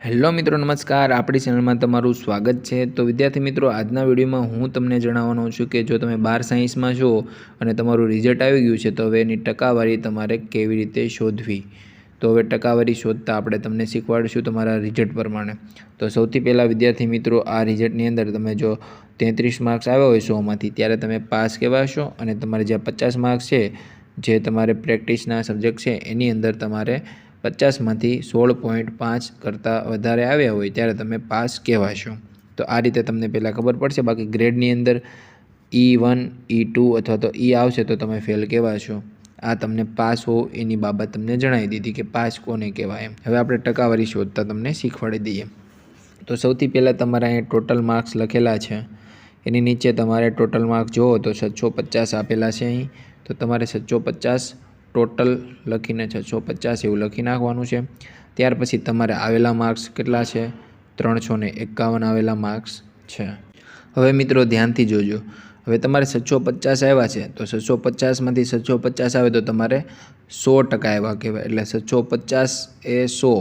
Hello મિત્રો, નમસ્કાર। આપણી ચેનલમાં તમારું સ્વાગત છે। તો વિદ્યાર્થી મિત્રો, આજના વિડીયોમાં હું તમને જણાવવાનો છું કે જો તમે 12 સાયન્સમાં છો અને તમારું રિઝલ્ટ આવી ગયું છે તો હવે એની ટકાવારી તમારે કેવી રીતે શોધવી। તો હવે ટકાવારી શોધતા આપણે તમને શીખવાડીશું તમારા રિઝલ્ટ પ્રમાણે। તો સૌથી પહેલાં વિદ્યાર્થી મિત્રો, આ રિઝલ્ટની અંદર તમે જો 33 માર્ક્સ આવ્યા હોય 100માંથી, ત્યારે તમે પાસ કહેવાશો અને તમારે જે 50 માર્ક્સ છે જે તમારે પ્રેક્ટિસના સબ્જેક્ટ છે એની અંદર તમારે 50માંથી 16.5 કરતાં વધારે આવ્યા હોય ત્યારે તમે પાસ કહેવાશો। તો આ રીતે તમને પહેલાં ખબર પડશે। બાકી ગ્રેડની અંદર E1 E2 અથવા તો E આવશે તો તમે ફેલ કહેવાશો। આ તમને પાસ હો એની બાબત તમને જણાવી દીધી કે પાસ કોને કહેવાય એમ। હવે આપણે ટકાવારી શોધતા તમને શીખવાડી દઈએ। તો સૌથી પહેલાં તમારા અહીં ટોટલ માર્ક્સ લખેલા છે, એની નીચે તમારે ટોટલ માર્ક્સ જુઓ તો 650 આપેલા છે અહીં। તો તમારે 650 ટોટલ લખીને 650 એવું લખી નાખવાનું છે। ત્યાર પછી તમારે આવેલા માર્ક્સ કેટલા છે? 351 આવેલા માર્ક્સ છે। હવે મિત્રો ધ્યાનથી જોજો। હવે તમારે 650 આવ્યા છે તો 650માંથી 650 આવે તો તમારે 100% આવ્યા કહેવાય। એટલે 650 એ 100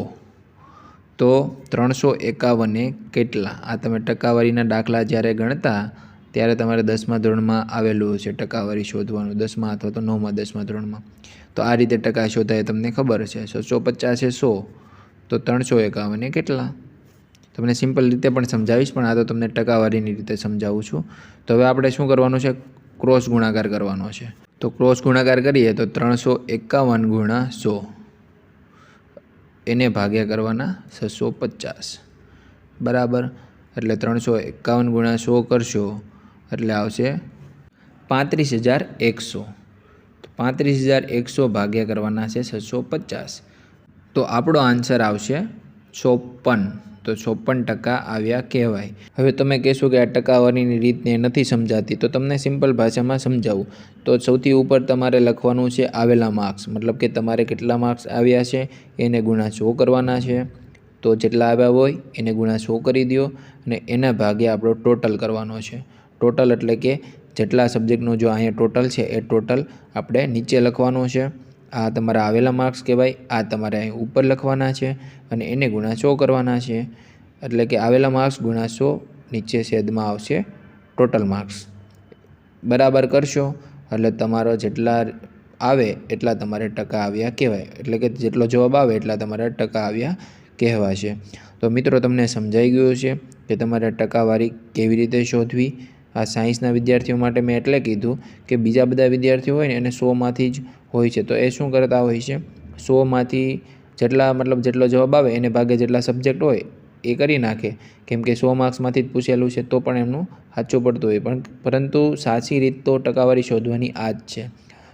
તો 351 એ કેટલા? આ તમે ટકાવારીના દાખલા જ્યારે ગણતા ત્યારે તમારે 10મા ધોરણમાં આવેલું છે ટકાવારી શોધવાનું, 10મા અથવા તો 9મા 10મા ધોરણમાં। તો આ રીતે ટકા શોધાય તમને ખબર છે। 650 એ 100 તો 351 એ કેટલા? તમને સિમ્પલ રીતે પણ સમજાવીશ, પણ આ તો તમને ટકાવારીની રીતે સમજાવું છું। તો હવે આપણે શું કરવાનું છે? ક્રોસ ગુણાકાર કરવાનો છે। તો ક્રોસ ગુણાકાર કરીએ તો 351 ગુણ્યા 100 એને ભાગ્યા કરવાના 650 બરાબર। એટલે 351 ગુણ્યા 100 કરશો એટલે આવશે 35100। તો 35100 ભાગ્યા કરવાના છે 650, તો આપણો આન્સર આવશે 54। તો 54% આવ્યા કહેવાય। હવે તમે કહેશો કે આ ટકાવારીની રીતને નથી સમજાતી, તો તમને સિમ્પલ ભાષામાં સમજાવું તો સૌથી ઉપર તમારે લખવાનું છે આવેલા માર્ક્સ, મતલબ કે તમારે કેટલા માર્ક્સ આવ્યા છે એને ગુણ્યા 100 કરવાના છે। તો જેટલા આવ્યા હોય એને ગુણ્યા 100 કરી દો અને એના ભાગ્યા આપણો ટોટલ કરવાનો છે। ટોટલ એટલે કે જેટલા સબ્જેક્ટનું જો અહીંયા ટોટલ છે એ ટોટલ આપણે નીચે લખવાનું છે। આ તમારા આવેલા માર્ક્સ કહેવાય, આ તમારે અહીં ઉપર લખવાના છે અને એને ગુણ્યા 100 કરવાના છે। એટલે કે આવેલા માર્ક્સ ગુણ્યા 100, નીચે છેદમાં આવશે ટોટલ માર્ક્સ। બરાબર કરશો એટલે તમારો જેટલા આવે એટલા તમારે ટકા આવ્યા કહેવાય। એટલે કે જેટલો જવાબ આવે એટલા તમારે ટકા આવ્યા કહેવાશે। તો મિત્રો તમને સમજાઈ ગયું છે કે તમારે ટકાવારી કેવી રીતે શોધવી। આ સાયન્સના વિદ્યાર્થીઓ માટે મેં એટલે કીધું કે બીજા બધા વિદ્યાર્થીઓ હોય ને એને 100માંથી જ હોય છે, તો એ શું કરતા હોય છે 100માંથી જેટલો જવાબ આવે એને ભાગે જેટલા સબ્જેક્ટ હોય એ કરી નાખે, કેમ કે 100 માર્ક્સમાંથી જ પૂછેલું છે તો પણ એમનું સાચું પડતું હોય, પરંતુ સાચી રીત તો ટકાવારી શોધવાની આ જ છે।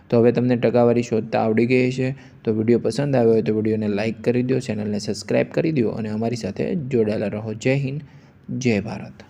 તો હવે તમને ટકાવારી શોધતા આવડી ગઈ છે। તો વિડીયો પસંદ આવ્યો હોય તો વિડીયોને લાઇક કરી દો, ચેનલને સબસ્ક્રાઈબ કરી દો અને અમારી સાથે જોડાયેલા રહો। જય હિન્દ, જય ભારત।